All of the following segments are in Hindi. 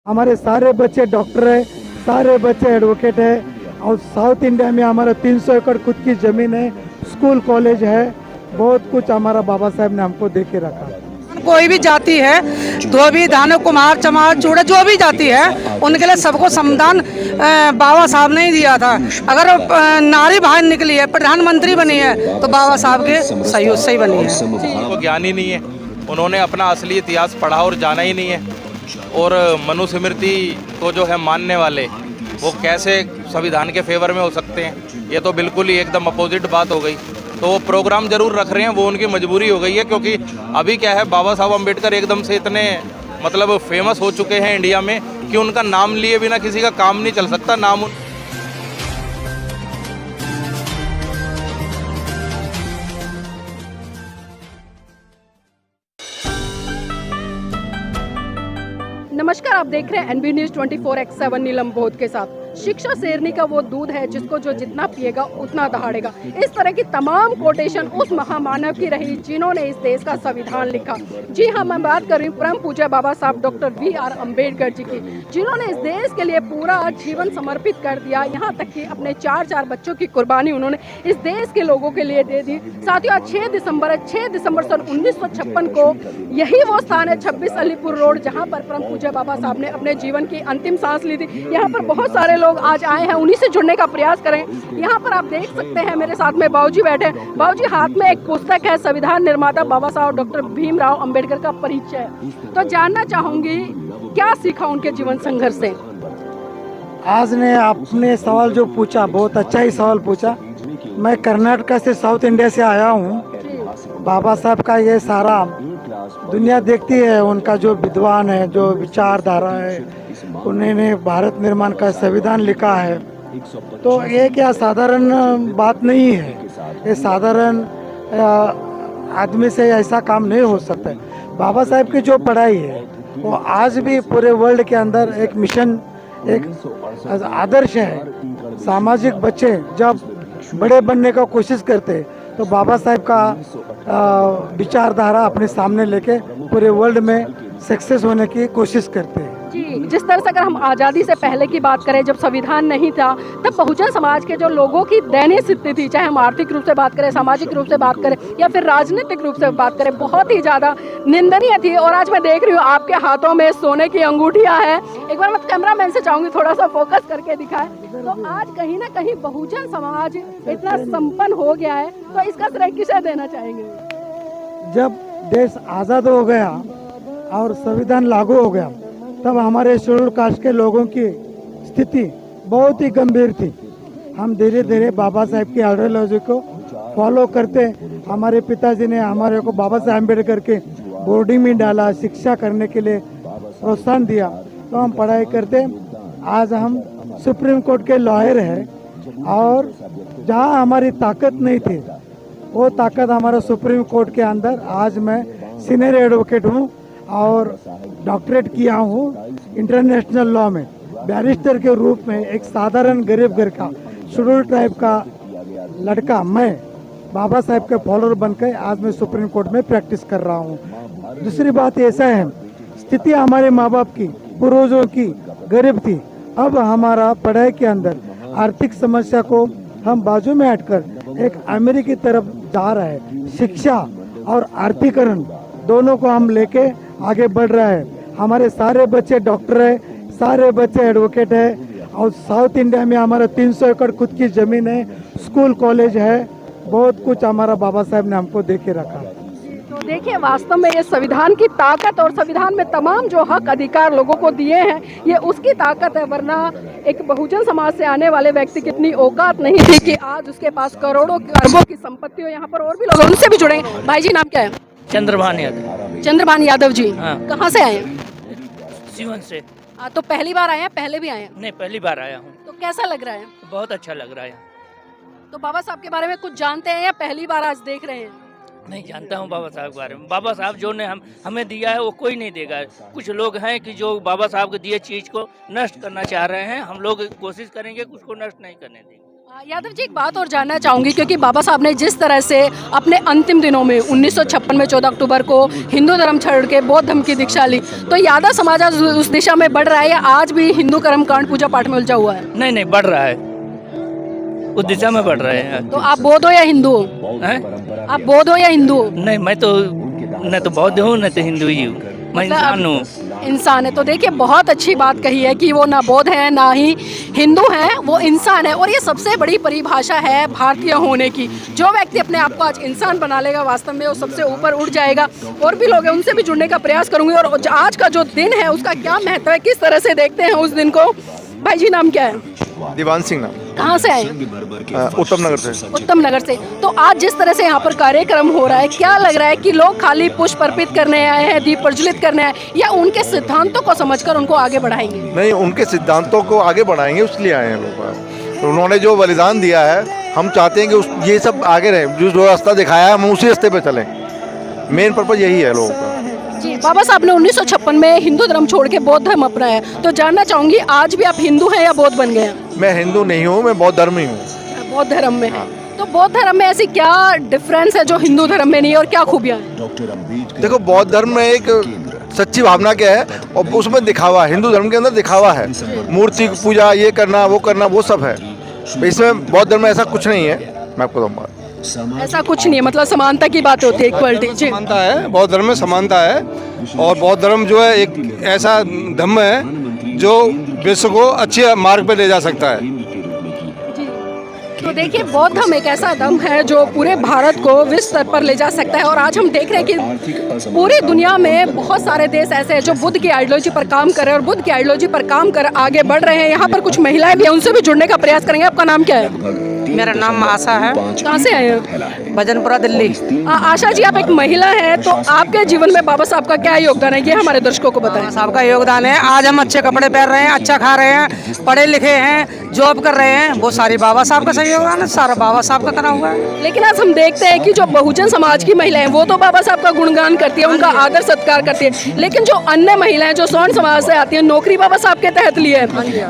हमारे सारे बच्चे डॉक्टर है, सारे बच्चे एडवोकेट है और साउथ इंडिया में हमारा 300 एकड़ खुद की ज़मीन है, स्कूल कॉलेज है, बहुत कुछ हमारा बाबा साहब ने हमको दे के रखा। कोई भी जाति है, धोबी धानु कुम्हार चमार चूड़ा जो भी जाति है उनके लिए सबको संविधान बाबा साहब ने ही दिया था। अगर नारी बाहर निकली है, प्रधानमंत्री बनी है तो बाबा साहब के सहयोग से ही बनी है। उनको ज्ञान ही नहीं है, उन्होंने अपना असली इतिहास पढ़ा और जाना ही नहीं है। और मनुस्मृति को जो है मानने वाले वो कैसे संविधान के फेवर में हो सकते हैं? ये तो बिल्कुल ही एकदम अपोजिट बात हो गई। तो वो प्रोग्राम जरूर रख रहे हैं, वो उनकी मजबूरी हो गई है, क्योंकि अभी क्या है, बाबा साहब अम्बेडकर एकदम से इतने मतलब फेमस हो चुके हैं इंडिया में कि उनका नाम लिए बिना किसी का काम नहीं चल सकता। नाम नमस्कार, आप देख रहे हैं एनबी न्यूज़ 24x7 नीलम बोध के साथ। शिक्षा शेरनी का वो दूध है जिसको जो जितना पिएगा उतना दहाड़ेगा। इस तरह की तमाम कोटेशन उस महामानव की रही जिन्होंने इस देश का संविधान लिखा। जी हाँ, मैं बात कर रही हूँ परम पूज्य बाबा साहब डॉक्टर वी.आर. अम्बेडकर जी की, जिन्होंने इस देश के लिए पूरा जीवन समर्पित कर दिया। यहाँ तक कि अपने चार बच्चों की कुर्बानी उन्होंने इस देश के लोगों के लिए दे दी। साथियों, 6 दिसंबर सन 1956 को यही वो स्थान है 26 अलीपुर रोड, जहाँ पर परम पूज्य बाबा साहब ने अपने जीवन की अंतिम सांस ली थी। यहाँ पर बहुत सारे लोग आज आए हैं, उन्हीं से जुड़ने का प्रयास करें। यहाँ पर आप देख सकते हैं मेरे साथ में बाबूजी बैठे हैं। बाबूजी, हाथ में एक पुस्तक है, संविधान निर्माता बाबा साहब डॉक्टर भीमराव अंबेडकर का परिचय। तो जानना चाहूंगी क्या सीखा उनके जीवन संघर्ष से? आज ने आपने सवाल जो पूछा, बहुत अच्छा ही सवाल पूछा। मैं कर्नाटक से साउथ इंडिया से आया हूँ। बाबा साहब का ये सारा दुनिया देखती है, उनका जो विद्वान है, जो विचारधारा है, उन्होंने भारत निर्माण का संविधान लिखा है। तो ये क्या साधारण बात नहीं है, ये साधारण आदमी से ऐसा काम नहीं हो सकता है। बाबा साहब की जो पढ़ाई है वो आज भी पूरे वर्ल्ड के अंदर एक मिशन, एक आदर्श है। सामाजिक बच्चे जब बड़े बनने का कोशिश करते तो बाबा साहब का विचारधारा अपने सामने लेके पूरे वर्ल्ड में सक्सेस होने की कोशिश करते हैं। जी, जिस तरह से अगर हम आज़ादी से पहले की बात करें, जब संविधान नहीं था, तब बहुजन समाज के जो लोगों की दयनीय स्थिति थी, चाहे हम आर्थिक रूप से बात करें, सामाजिक रूप से बात करें या फिर राजनीतिक रूप से बात करें, बहुत ही ज़्यादा निंदनीय थी। और आज मैं देख रही हूँ आपके हाथों में सोने की अंगूठियाँ हैं। एक बार मैं कैमरामैन से चाहूँगी थोड़ा सा फोकस करके दिखाएं। तो आज कहीं ना कहीं बहुजन समाज इतना संपन्न हो गया है, तो इसका श्रेय किसे देना चाहेंगे? जब देश आज़ाद हो गया और संविधान लागू हो गया, तब हमारे शेड्यूल कास्ट के लोगों की स्थिति बहुत ही गंभीर थी। हम धीरे धीरे बाबा साहब की आइडियोलॉजी को फॉलो करते, हमारे पिताजी ने हमारे को बाबा साहब अम्बेडकर के बोर्डिंग में डाला, शिक्षा करने के लिए प्रोत्साहन दिया, तो हम पढ़ाई करते। आज हम सुप्रीम कोर्ट के लॉयर हैं और जहाँ हमारी ताकत नहीं थी वो ताकत हमारा सुप्रीम कोर्ट के अंदर। आज मैं सीनियर एडवोकेट हूँ और डॉक्टरेट किया हूँ इंटरनेशनल लॉ में। बैरिस्टर के रूप में एक साधारण गरीब घर का शेड्यूल ट्राइब का लड़का मैं बाबा साहब के फॉलोअर बनकर आज मैं सुप्रीम कोर्ट में प्रैक्टिस कर रहा हूँ। दूसरी बात ऐसा है, स्थिति हमारे माँ बाप की, पूर्वजों की गरीब थी। अब हमारा पढ़ाई के अंदर आर्थिक समस्या को हम बाजू में हटकर एक अमेरिकी तरफ जा रहा है। शिक्षा और आर्थिकरण दोनों को हम लेके आगे बढ़ रहा है। हमारे सारे बच्चे डॉक्टर है, सारे बच्चे एडवोकेट है और साउथ इंडिया में हमारा 300 एकड़ खुद की ज़मीन है, स्कूल कॉलेज है, बहुत कुछ हमारा बाबा साहब ने हमको दे के रखा। तो देखिए, वास्तव में ये संविधान की ताकत और संविधान में तमाम जो हक अधिकार लोगों को दिए हैं, ये उसकी ताकत है। वरना एक बहुजन समाज से आने वाले व्यक्ति की इतनी औकात नहीं थी कि आज उसके पास करोड़ों अरबों की संपत्ति हो। यहाँ पर और भी लोग हैं, उनसे भी जुड़ेंगे। भाई जी, नाम क्या है? चंद्रभान यादव। चंद्रभान यादव जी। हाँ। कहाँ से आए हैं? सीवन से। तो पहली बार आए हैं, पहले भी आए हैं? नहीं, पहली बार आया हूँ। तो कैसा लग रहा है? बहुत अच्छा लग रहा है। तो बाबा साहब के बारे में कुछ जानते हैं या पहली बार आज देख रहे हैं? नहीं जानता हूँ बाबा साहब के बारे में। बाबा साहब जो ने हमें दिया है वो कोई नहीं देगा। कुछ लोग हैं कि जो बाबा साहब के दिए चीज को नष्ट करना चाह रहे हैं। हम लोग कोशिश करेंगे कि उसको नष्ट नहीं करने देंगे। यादव जी, एक बात और जानना चाहूंगी, क्योंकि बाबा साहब ने जिस तरह से अपने अंतिम दिनों में 1956 में 14 अक्टूबर को हिंदू धर्म छोड़ के बौद्ध धर्म की दीक्षा ली, तो यादव समाज आज उस दिशा में बढ़ रहा है या आज भी हिंदू कर्मकांड पूजा पाठ में उलझा हुआ है? नहीं नहीं, बढ़ रहा है, उस दिशा में बढ़ रहे हैं। तो आप बौद्ध हो या हिंदू हो? हैं? आप बौद्ध हो या हिंदू हो? नहीं, मैं तो न तो बौद्ध हूँ न तो हिंदू ही हूँ, मैं इंसान हूँ। इंसान है। तो देखिए, बहुत अच्छी बात कही है कि वो ना बौद्ध है ना ही हिंदू है, वो इंसान है। और ये सबसे बड़ी परिभाषा है भारतीय होने की। जो व्यक्ति अपने आप को आज इंसान बना लेगा, वास्तव में वो सबसे ऊपर उठ जाएगा। और भी लोग हैं, उनसे भी जुड़ने का प्रयास करूंगी। और आज का जो दिन है उसका क्या महत्व है, किस तरह से देखते हैं उस दिन को? भाई जी, नाम क्या है? दीवान सिंह नाम। कहाँ से आए? उत्तम नगर से। उत्तम नगर से। तो आज जिस तरह से यहाँ पर कार्यक्रम हो रहा है, क्या लग रहा है कि लोग खाली पुष्प अर्पित करने आए हैं, दीप प्रज्वलित करने आए, या उनके सिद्धांतों को समझकर उनको आगे बढ़ाएंगे? नहीं, उनके सिद्धांतों को आगे बढ़ाएंगे, उसके लिए आए हैं लोग। तो उन्होंने जो बलिदान दिया है, हम चाहते हैं कि ये सब आगे रहे। जो रास्ता दिखाया है, हम उसी रास्ते पे चलें। मेन पर्पज यही है लोगों का। जी, बाबा साहब ने 1956 में हिंदू धर्म छोड़ के बौद्ध धर्म अपनाया। तो जानना चाहूंगी, आज भी आप हिंदू हैं या बौद्ध बन गए हैं? मैं हिंदू नहीं हूँ, मैं बौद्ध धर्म ही हूँ। बौद्ध धर्म में। तो बौद्ध धर्म में ऐसी क्या डिफरेंस है जो हिंदू धर्म में नहीं है, और क्या खूबियाँ हैं? देखो, बौद्ध धर्म में एक सच्ची भावना क्या है, और उसमें दिखावा है। हिंदू धर्म के अंदर दिखावा है, मूर्ति की पूजा, ये करना वो करना, वो सब है। इसमें बौद्ध धर्म में ऐसा कुछ नहीं है। मैं आपको बताऊँगा, ऐसा कुछ नहीं है, मतलब समानता की बात होती है, इक्वलिटी। जी, समानता है, बौद्ध धर्म में समानता है। और बौद्ध धर्म जो है एक ऐसा धर्म है जो विश्व को अच्छे मार्ग पे ले जा सकता है। तो देखिए, बौद्ध धर्म एक ऐसा धर्म है जो पूरे भारत को विश्व स्तर पर ले जा सकता है। और आज हम देख रहे हैं कि पूरी दुनिया में बहुत सारे देश ऐसे हैं जो बुद्ध की आइडियोलॉजी पर काम कर रहे हैं और बुद्ध की आइडियोलॉजी पर काम कर आगे बढ़ रहे हैं। यहाँ पर कुछ महिलाएं भी हैं, उनसे भी जुड़ने का प्रयास करेंगे। आपका नाम क्या है? मेरा नाम आशा है। कहाँ से आए हैं? भजनपुरा, दिल्ली। आशा जी, आप एक महिला हैं, तो आपके जीवन में बाबा साहब का क्या योगदान है, ये हमारे दर्शकों को बताएं। साहब का योगदान है, आज हम अच्छे कपड़े पहन रहे हैं, अच्छा खा रहे हैं, पढ़े लिखे हैं, जॉब कर रहे हैं, वो सारी बाबा साहब का सही योगदान है, सारा बाबा साहब का करा हुआ है। लेकिन आज हम देखते हैं कि जो बहुजन समाज की महिलाएं, वो तो बाबा साहब का गुणगान करती है, उनका आदर सत्कार करती है। लेकिन जो अन्य महिलाएं जो स्वर्ण समाज से आती हैं, नौकरी बाबा साहब के तहत लिए,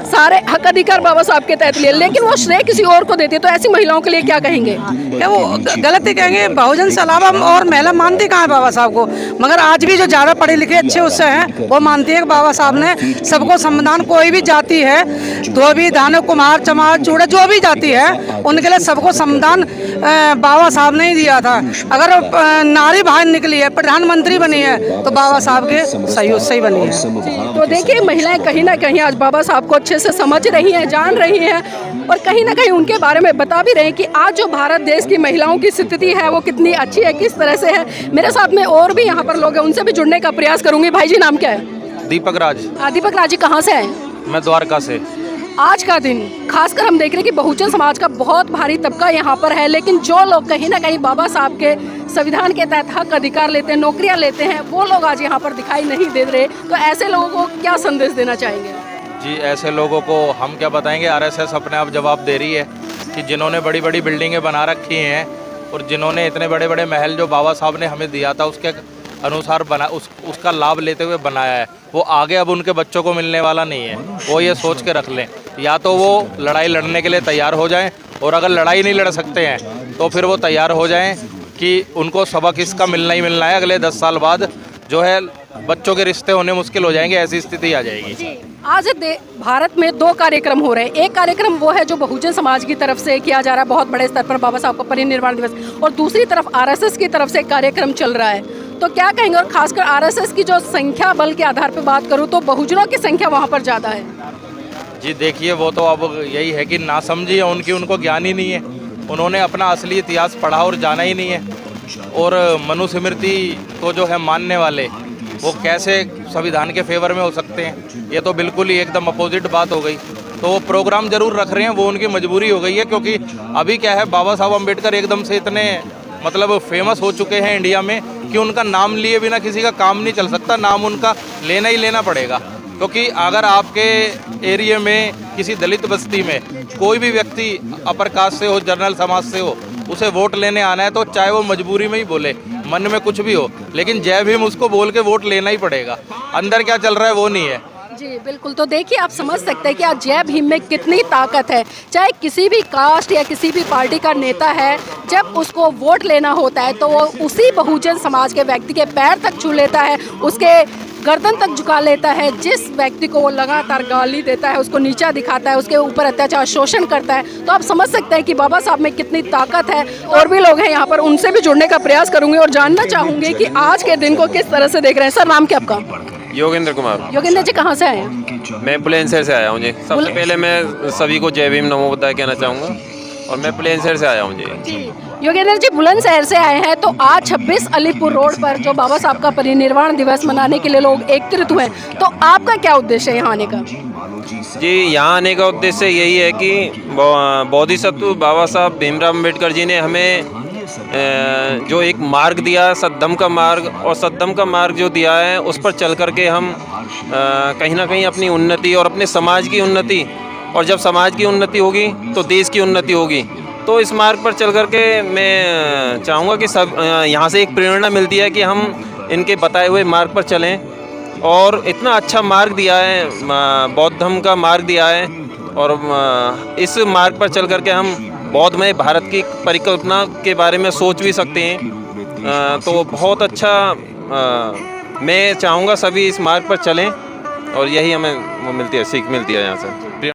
सारे हक अधिकार बाबा साहब के तहत लिए, लेकिन वो श्रेय किसी और को देती है। तो ऐसी महिलाओं के लिए क्या कहेंगे? क्या वो गलत ही कहेंगे? बहुजन से अलावा और महिला मानती कहाँ है बाबा साहब को? मगर आज भी जो ज़्यादा पढ़े लिखे अच्छे उससे हैं, वो मानती है कि बाबा साहब ने सबको संविधान, कोई भी जाति है, धोबी धानु कुम्हार चमार चूड़ा, जो भी जाति है, उनके लिए सबको संविधान बाबा साहब ने ही दिया था। अगर नारी बाहर निकली है, प्रधानमंत्री बनी है, तो बाबा साहब के सहयोग से ही बनी है। तो देखिए, महिलाएं कहीं ना कहीं आज बाबा साहब को अच्छे से समझ रही हैं, जान रही हैं, और कहीं ना कहीं उनके बारे में बता भी रहे हैं कि आज जो भारत देश की महिलाओं की स्थिति है वो कितनी अच्छी है, किस तरह से है। मेरे साथ में और भी यहाँ पर लोग हैं, उनसे भी जुड़ने का प्रयास करूंगी। भाई जी, नाम क्या है? दीपक राज। दीपक राज जी, कहाँ से आए? मैं द्वारका से। आज का दिन खासकर हम देख रहे हैं कि बहुजन समाज का बहुत भारी तबका यहाँ पर है, लेकिन जो लोग कहीं ना कहीं बाबा साहब के संविधान के तहत हक अधिकार लेते हैं, नौकरियाँ लेते हैं, वो लोग आज यहाँ पर दिखाई नहीं दे रहे। तो ऐसे लोगों को क्या संदेश देना चाहेंगे? जी, ऐसे लोगों को हम क्या बताएंगे, आरएसएस अपने आप जवाब दे रही है कि जिन्होंने बड़ी बड़ी बिल्डिंगें बना रखी हैं और जिन्होंने इतने बड़े बड़े महल जो बाबा साहब ने हमें दिया था उसके अनुसार उसका लाभ लेते हुए बनाया है, वो आगे अब उनके बच्चों को मिलने वाला नहीं है। वो ये सोच के रख लें, या तो वो लड़ाई लड़ने के लिए तैयार हो जाएं, और अगर लड़ाई नहीं लड़ सकते हैं तो फिर वो तैयार हो जाएं कि उनको सबक इसका मिलना ही मिलना है। अगले 10 साल बाद जो है बच्चों के रिश्ते होने मुश्किल हो जाएंगे, ऐसी स्थिति आ जाएगी। आज भारत में 2 कार्यक्रम हो रहे हैं। एक कार्यक्रम वो है जो बहुजन समाज की तरफ से किया जा रहा है, बहुत बड़े स्तर पर बाबा साहब का परिनिर्वाण दिवस, और दूसरी तरफ आरएसएस की तरफ से कार्यक्रम चल रहा है। तो क्या कहेंगे? और खासकर आरएसएस की जो संख्या बल के आधार पर बात करूँ तो बहुजनों की संख्या वहाँ पर ज़्यादा है। जी देखिए, वो तो अब यही है कि नासमझी है उनकी, उनको ज्ञान ही नहीं है, उन्होंने अपना असली इतिहास पढ़ा और जाना ही नहीं है। और मनुस्मृति को जो है मानने वाले, वो कैसे संविधान के फेवर में हो सकते हैं? ये तो बिल्कुल ही एकदम अपोजिट बात हो गई। तो वो प्रोग्राम जरूर रख रहे हैं, वो उनकी मजबूरी हो गई है, क्योंकि अभी क्या है, बाबा साहब अम्बेडकर एकदम से इतने मतलब फेमस हो चुके हैं इंडिया में कि उनका नाम लिए बिना किसी का काम नहीं चल सकता, नाम उनका लेना ही लेना पड़ेगा। क्योंकि अगर आपके एरिया में किसी दलित बस्ती में कोई भी व्यक्ति अपर कास्ट से हो, जनरल समाज से हो, उसे वोट लेने आना है तो चाहे वो मजबूरी में ही बोले, मन में कुछ भी हो, लेकिन जय भीम उसको बोल के वोट लेना ही पड़ेगा। अंदर क्या चल रहा है वो नहीं है। जी बिल्कुल। तो देखिए आप समझ सकते हैं कि आज जय भीम में कितनी ताकत है। चाहे किसी भी कास्ट या किसी भी पार्टी का नेता है, जब उसको वोट लेना होता है तो वो उसी बहुजन समाज के व्यक्ति के पैर तक छू लेता है, उसके गर्दन तक झुका लेता है। जिस व्यक्ति को वो लगातार गाली देता है, उसको नीचा दिखाता है, उसके ऊपर अत्याचार शोषण करता है, तो आप समझ सकते हैं कि बाबा साहब में कितनी ताकत है। और भी लोग हैं यहाँ पर, उनसे भी जुड़ने का प्रयास करूंगी और जानना चाहूंगी कि आज के दिन को किस तरह से देख रहे हैं। सर नाम क्या आपका? योगेंद्र कुमार। योगेंद्र जी कहाँ से आए हैं? मैं बुलंदशहर से आया हूँ जी। सबसे पहले मैं सभी को जय भीम नमो बुद्धाय कहना चाहूँगा और मैं बुलंदशहर से आया हूँ जी। योगेंद्र जी बुलंदशहर से आए हैं, तो आज 26 अलीपुर रोड पर जो बाबा साहब का परिनिर्वाण दिवस मनाने के लिए लोग एकत्रित हुए हैं, तो आपका क्या उद्देश्य है यहाँ आने का? जी यहाँ आने का उद्देश्य यही है कि बोधिसत्व बाबा साहब भीमराव अम्बेडकर जी ने हमें जो एक मार्ग दिया, सद्धम का मार्ग, और सद्धम का मार्ग जो दिया है उस पर चल करके हम कहीं ना कहीं अपनी उन्नति और अपने समाज की उन्नति, और जब समाज की उन्नति होगी तो देश की उन्नति होगी। तो इस मार्ग पर चल करके मैं चाहूँगा कि सब यहाँ से एक प्रेरणा मिलती है कि हम इनके बताए हुए मार्ग पर चलें। और इतना अच्छा मार्ग दिया है, बौद्ध धर्म का मार्ग दिया है, और इस मार्ग पर चल करके हम बौद्धमय भारत की परिकल्पना के बारे में सोच भी सकते हैं। तो बहुत अच्छा, मैं चाहूँगा सभी इस मार्ग पर चलें और यही हमें वो मिलती है, सीख मिलती है यहाँ से।